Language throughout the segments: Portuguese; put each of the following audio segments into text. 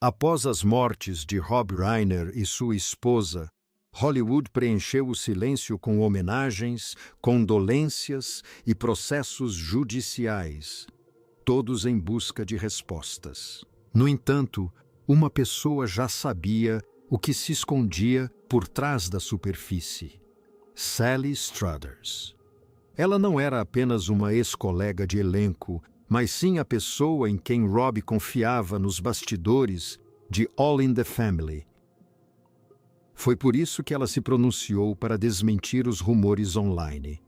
Após as mortes de Rob Reiner e sua esposa, Hollywood preencheu o silêncio com homenagens, condolências e processos judiciais, todos em busca de respostas. No entanto, uma pessoa já sabia o que se escondia por trás da superfície: Sally Struthers. Ela não era apenas uma ex-colega de elenco, mas sim a pessoa em quem Rob confiava nos bastidores de All in the Family. Foi por isso que ela se pronunciou para desmentir os rumores online.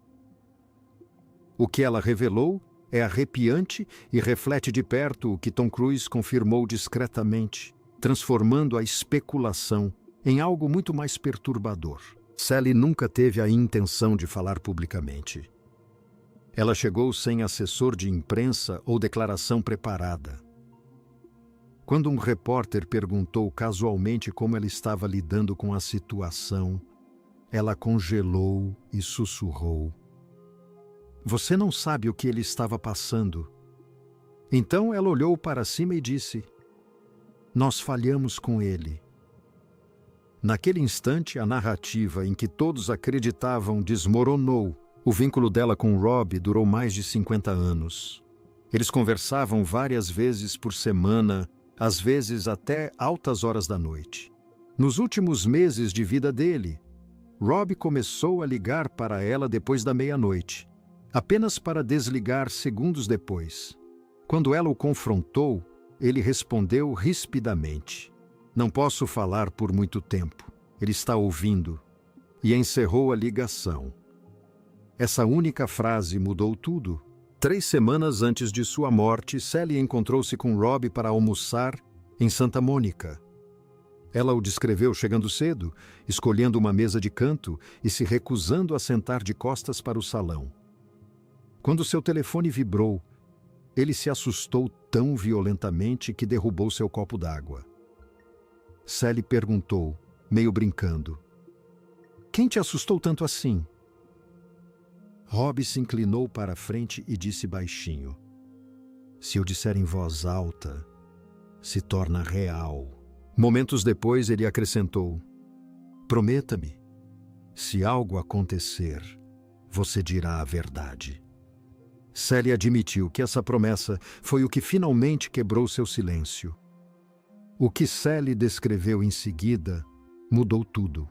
O que ela revelou é arrepiante e reflete de perto o que Tom Cruise confirmou discretamente, transformando a especulação em algo muito mais perturbador. Sally nunca teve a intenção de falar publicamente. Ela chegou sem assessor de imprensa ou declaração preparada. Quando um repórter perguntou casualmente como ela estava lidando com a situação, ela congelou e sussurrou: "Você não sabe o que ele estava passando." Então ela olhou para cima e disse: "Nós falhamos com ele." Naquele instante, a narrativa em que todos acreditavam desmoronou. O vínculo dela com Rob durou mais de 50 anos. Eles conversavam várias vezes por semana, às vezes até altas horas da noite. Nos últimos meses de vida dele, Rob começou a ligar para ela depois da meia-noite, apenas para desligar segundos depois. Quando ela o confrontou, ele respondeu rispidamente: "Não posso falar por muito tempo. Ele está ouvindo." E encerrou a ligação. Essa única frase mudou tudo. 3 semanas antes de sua morte, Sally encontrou-se com Rob para almoçar em Santa Mônica. Ela o descreveu chegando cedo, escolhendo uma mesa de canto e se recusando a sentar de costas para o salão. Quando seu telefone vibrou, ele se assustou tão violentamente que derrubou seu copo d'água. Sally perguntou, meio brincando: "Quem te assustou tanto assim?" Rob se inclinou para a frente e disse baixinho: "Se eu disser em voz alta, se torna real." Momentos depois ele acrescentou: "Prometa-me, se algo acontecer, você dirá a verdade." Sally admitiu que essa promessa foi o que finalmente quebrou seu silêncio. O que Sally descreveu em seguida mudou tudo.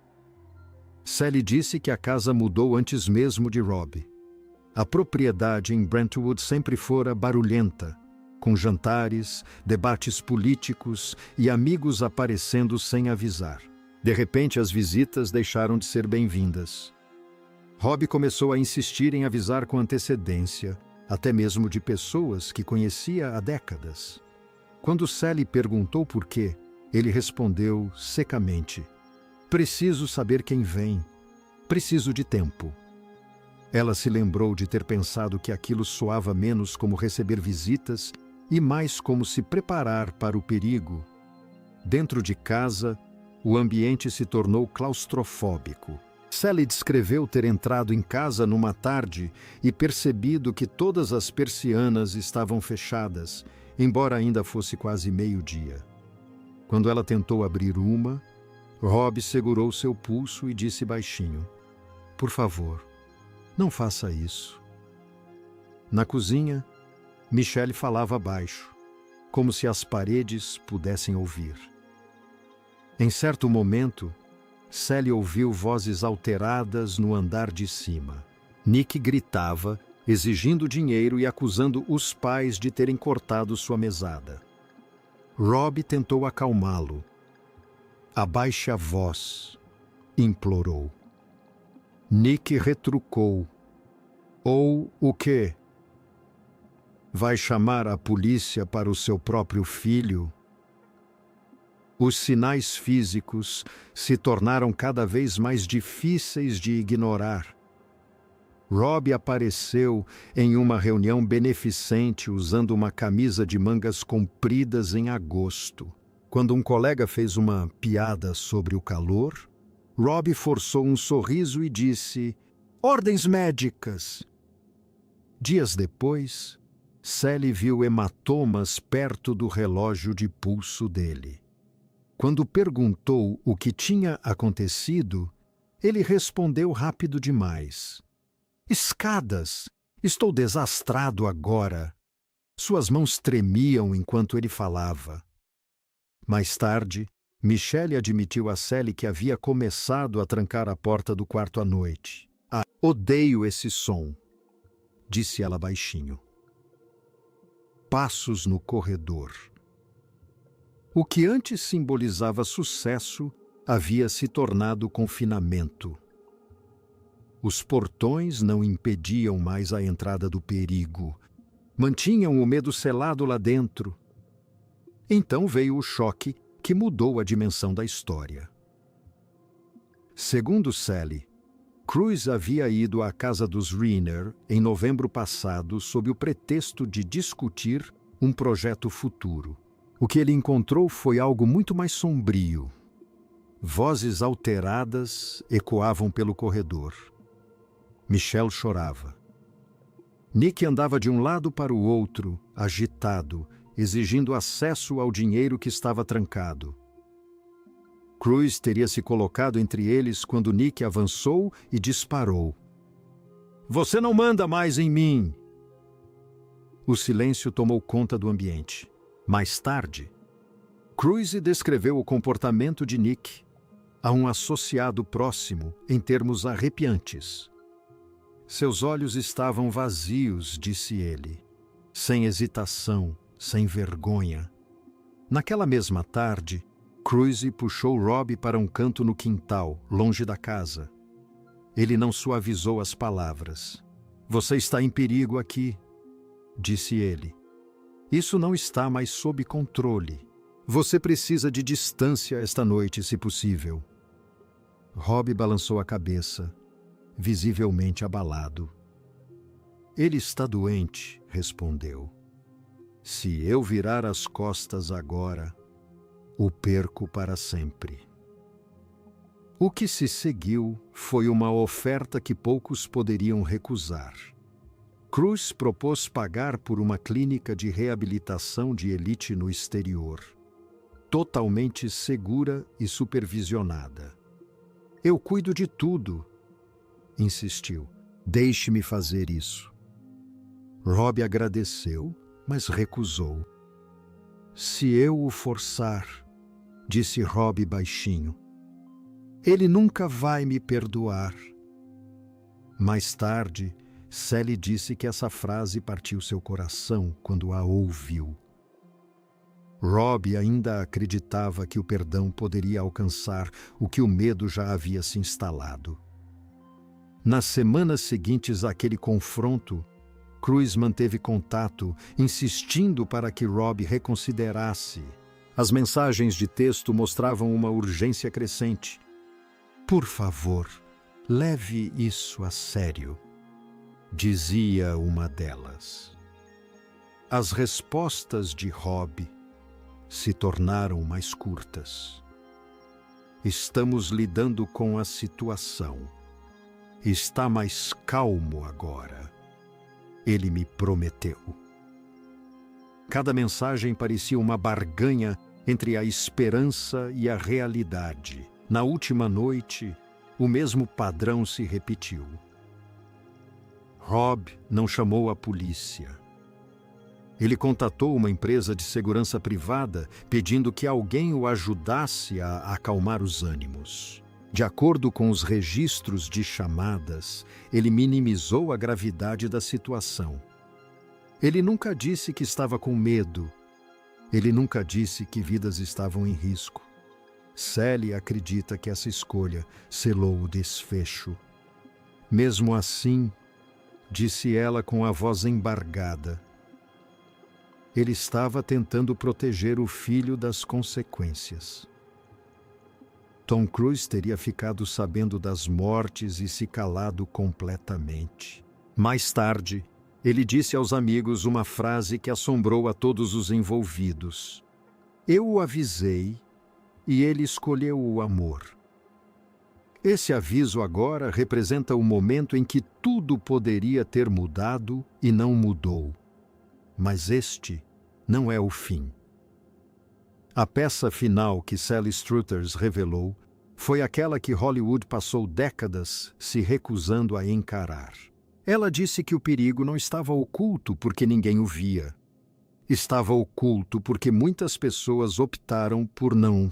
Sally disse que a casa mudou antes mesmo de Rob. A propriedade em Brentwood sempre fora barulhenta, com jantares, debates políticos e amigos aparecendo sem avisar. De repente, as visitas deixaram de ser bem-vindas. Rob começou a insistir em avisar com antecedência, até mesmo de pessoas que conhecia há décadas. Quando Sally perguntou por quê, ele respondeu secamente: "Preciso saber quem vem. Preciso de tempo." Ela se lembrou de ter pensado que aquilo soava menos como receber visitas e mais como se preparar para o perigo. Dentro de casa, o ambiente se tornou claustrofóbico. Sally descreveu ter entrado em casa numa tarde e percebido que todas as persianas estavam fechadas, embora ainda fosse quase meio-dia. Quando ela tentou abrir uma, Rob segurou seu pulso e disse baixinho: "Por favor, não faça isso." Na cozinha, Michelle falava baixo, como se as paredes pudessem ouvir. Em certo momento, Sally ouviu vozes alteradas no andar de cima. Nick gritava, exigindo dinheiro e acusando os pais de terem cortado sua mesada. Rob tentou acalmá-lo. "Abaixe a voz", implorou. Nick retrucou: "Ou o quê? Vai chamar a polícia para o seu próprio filho?" Os sinais físicos se tornaram cada vez mais difíceis de ignorar. Rob apareceu em uma reunião beneficente usando uma camisa de mangas compridas em agosto. Quando um colega fez uma piada sobre o calor, Rob forçou um sorriso e disse: "Ordens médicas." Dias depois, Sally viu hematomas perto do relógio de pulso dele. Quando perguntou o que tinha acontecido, ele respondeu rápido demais. Escadas! Estou desastrado agora. Suas mãos tremiam enquanto ele falava. Mais tarde, Michelle admitiu a Sally que havia começado a trancar a porta do quarto à noite. Ah, odeio esse som, disse ela baixinho. Passos no corredor. O que antes simbolizava sucesso havia se tornado confinamento. Os portões não impediam mais a entrada do perigo. Mantinham o medo selado lá dentro. Então veio o choque que mudou a dimensão da história. Segundo Sally, Cruz havia ido à casa dos Rayner em novembro passado sob o pretexto de discutir um projeto futuro. O que ele encontrou foi algo muito mais sombrio. Vozes alteradas ecoavam pelo corredor. Michelle chorava. Nick andava de um lado para o outro, agitado, exigindo acesso ao dinheiro que estava trancado. Cruz teria se colocado entre eles quando Nick avançou e disparou. Você não manda mais em mim! O silêncio tomou conta do ambiente. Mais tarde, Cruz descreveu o comportamento de Nick a um associado próximo em termos arrepiantes. Seus olhos estavam vazios, disse ele, sem hesitação, sem vergonha. Naquela mesma tarde, Cruz puxou Rob para um canto no quintal, longe da casa. Ele não suavizou as palavras. Você está em perigo aqui, disse ele. Isso não está mais sob controle. Você precisa de distância esta noite, se possível. Rob balançou a cabeça, visivelmente abalado. Ele está doente, respondeu. Se eu virar as costas agora, o perco para sempre. O que se seguiu foi uma oferta que poucos poderiam recusar. Cruz propôs pagar por uma clínica de reabilitação de elite no exterior, totalmente segura e supervisionada. Eu cuido de tudo, insistiu. Deixe-me fazer isso. Rob agradeceu, mas recusou. Se eu o forçar, disse Rob baixinho, ele nunca vai me perdoar. Mais tarde, Sally disse que essa frase partiu seu coração quando a ouviu. Rob ainda acreditava que o perdão poderia alcançar o que o medo já havia se instalado. Nas semanas seguintes àquele confronto, Cruz manteve contato, insistindo para que Rob reconsiderasse. As mensagens de texto mostravam uma urgência crescente. Por favor, leve isso a sério, dizia uma delas. As respostas de Rob se tornaram mais curtas. Estamos lidando com a situação. Está mais calmo agora. Ele me prometeu. Cada mensagem parecia uma barganha entre a esperança e a realidade. Na última noite, o mesmo padrão se repetiu. Rob não chamou a polícia. Ele contatou uma empresa de segurança privada pedindo que alguém o ajudasse a acalmar os ânimos. De acordo com os registros de chamadas, ele minimizou a gravidade da situação. Ele nunca disse que estava com medo. Ele nunca disse que vidas estavam em risco. Sally acredita que essa escolha selou o desfecho. Mesmo assim, disse ela com a voz embargada, ele estava tentando proteger o filho das consequências. Tom Cruise teria ficado sabendo das mortes e se calado completamente. Mais tarde, ele disse aos amigos uma frase que assombrou a todos os envolvidos. Eu o avisei e ele escolheu o amor. Esse aviso agora representa o momento em que tudo poderia ter mudado e não mudou. Mas este não é o fim. A peça final que Sally Struthers revelou foi aquela que Hollywood passou décadas se recusando a encarar. Ela disse que o perigo não estava oculto porque ninguém o via. Estava oculto porque muitas pessoas optaram por não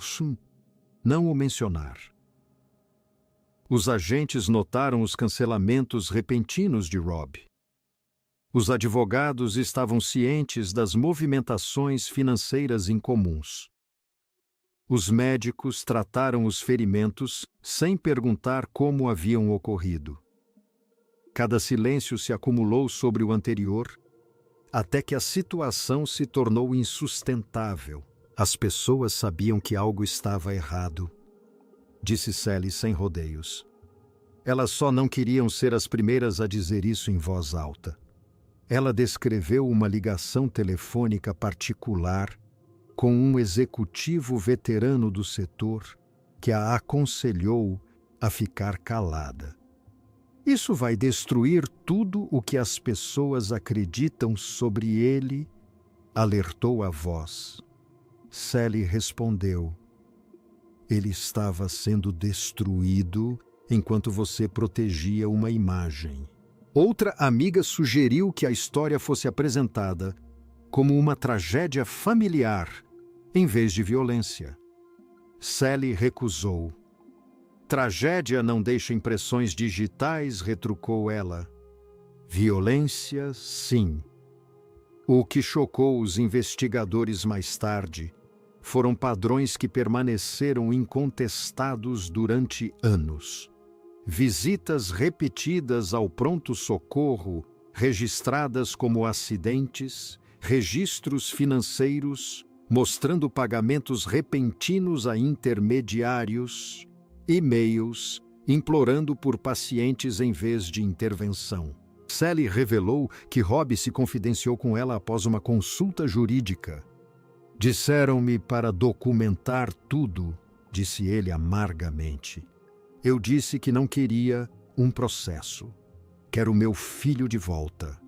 o mencionar. Os agentes notaram os cancelamentos repentinos de Rob. Os advogados estavam cientes das movimentações financeiras incomuns. Os médicos trataram os ferimentos sem perguntar como haviam ocorrido. Cada silêncio se acumulou sobre o anterior, até que a situação se tornou insustentável. As pessoas sabiam que algo estava errado, disse Sally sem rodeios. Elas só não queriam ser as primeiras a dizer isso em voz alta. Ela descreveu uma ligação telefônica particular com um executivo veterano do setor que a aconselhou a ficar calada. Isso vai destruir tudo o que as pessoas acreditam sobre ele, alertou a voz. Sally respondeu: ele estava sendo destruído enquanto você protegia uma imagem. Outra amiga sugeriu que a história fosse apresentada como uma tragédia familiar, em vez de violência. Sally recusou. Tragédia não deixa impressões digitais, retrucou ela. Violência, sim. O que chocou os investigadores mais tarde foram padrões que permaneceram incontestados durante anos. Visitas repetidas ao pronto-socorro, registradas como acidentes, registros financeiros, mostrando pagamentos repentinos a intermediários, e-mails, implorando por pacientes em vez de intervenção. Sally revelou que Rob se confidenciou com ela após uma consulta jurídica. Disseram-me para documentar tudo, disse ele amargamente. Eu disse que não queria um processo. Quero meu filho de volta.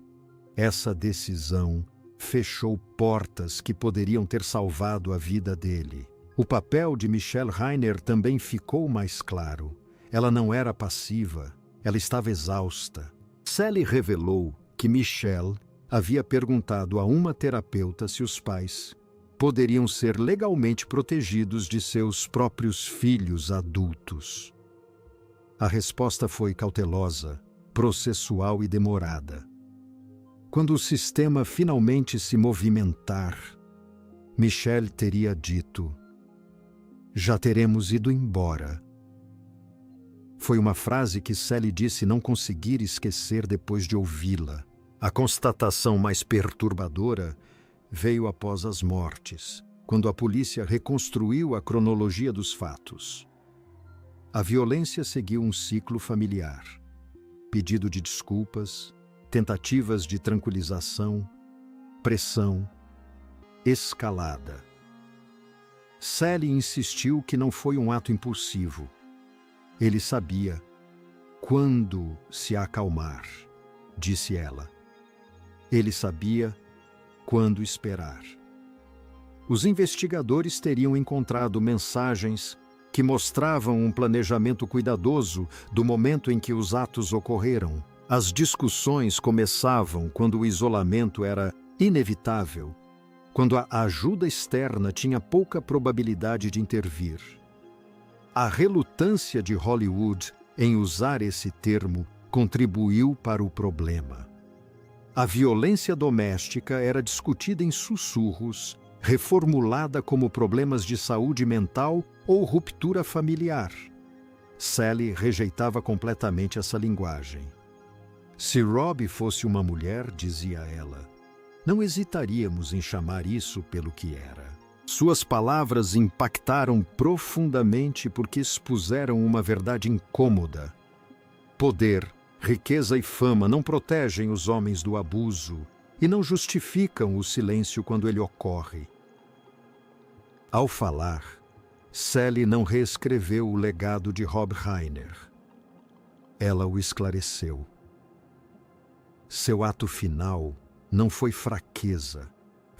Essa decisão fechou portas que poderiam ter salvado a vida dele. O papel de Michelle Reiner também ficou mais claro. Ela não era passiva, ela estava exausta. Sally revelou que Michelle havia perguntado a uma terapeuta se os pais poderiam ser legalmente protegidos de seus próprios filhos adultos. A resposta foi cautelosa, processual e demorada. Quando o sistema finalmente se movimentar, Michelle teria dito: já teremos ido embora. Foi uma frase que Sally disse não conseguir esquecer depois de ouvi-la. A constatação mais perturbadora veio após as mortes, quando a polícia reconstruiu a cronologia dos fatos. A violência seguiu um ciclo familiar. Pedido de desculpas, tentativas de tranquilização, pressão, escalada. Sally insistiu que não foi um ato impulsivo. Ele sabia quando se acalmar, disse ela. Ele sabia quando esperar. Os investigadores teriam encontrado mensagens que mostravam um planejamento cuidadoso do momento em que os atos ocorreram. As discussões começavam quando o isolamento era inevitável, quando a ajuda externa tinha pouca probabilidade de intervir. A relutância de Hollywood em usar esse termo contribuiu para o problema. A violência doméstica era discutida em sussurros, reformulada como problemas de saúde mental ou ruptura familiar. Sally rejeitava completamente essa linguagem. Se Rob fosse uma mulher, dizia ela, não hesitaríamos em chamar isso pelo que era. Suas palavras impactaram profundamente porque expuseram uma verdade incômoda. Poder, riqueza e fama não protegem os homens do abuso e não justificam o silêncio quando ele ocorre. Ao falar, Sally não reescreveu o legado de Rob Reiner. Ela o esclareceu. Seu ato final não foi fraqueza,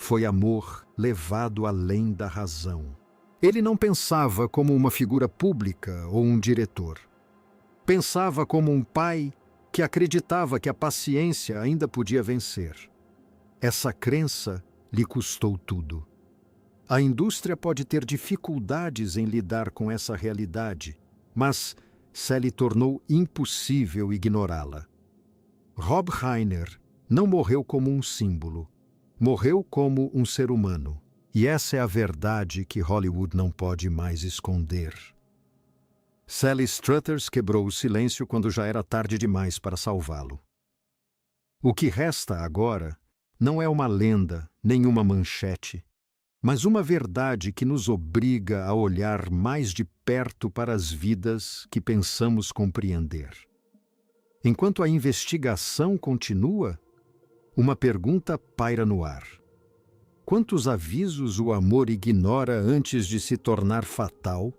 foi amor levado além da razão. Ele não pensava como uma figura pública ou um diretor. Pensava como um pai que acreditava que a paciência ainda podia vencer. Essa crença lhe custou tudo. A indústria pode ter dificuldades em lidar com essa realidade, mas se lhe tornou impossível ignorá-la. Rob Reiner não morreu como um símbolo, morreu como um ser humano. E essa é a verdade que Hollywood não pode mais esconder. Sally Struthers quebrou o silêncio quando já era tarde demais para salvá-lo. O que resta agora não é uma lenda, nem uma manchete, mas uma verdade que nos obriga a olhar mais de perto para as vidas que pensamos compreender. Enquanto a investigação continua, uma pergunta paira no ar. Quantos avisos o amor ignora antes de se tornar fatal?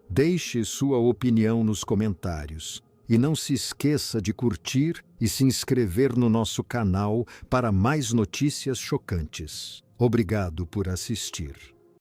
Deixe sua opinião nos comentários e não se esqueça de curtir e se inscrever no nosso canal para mais notícias chocantes. Obrigado por assistir.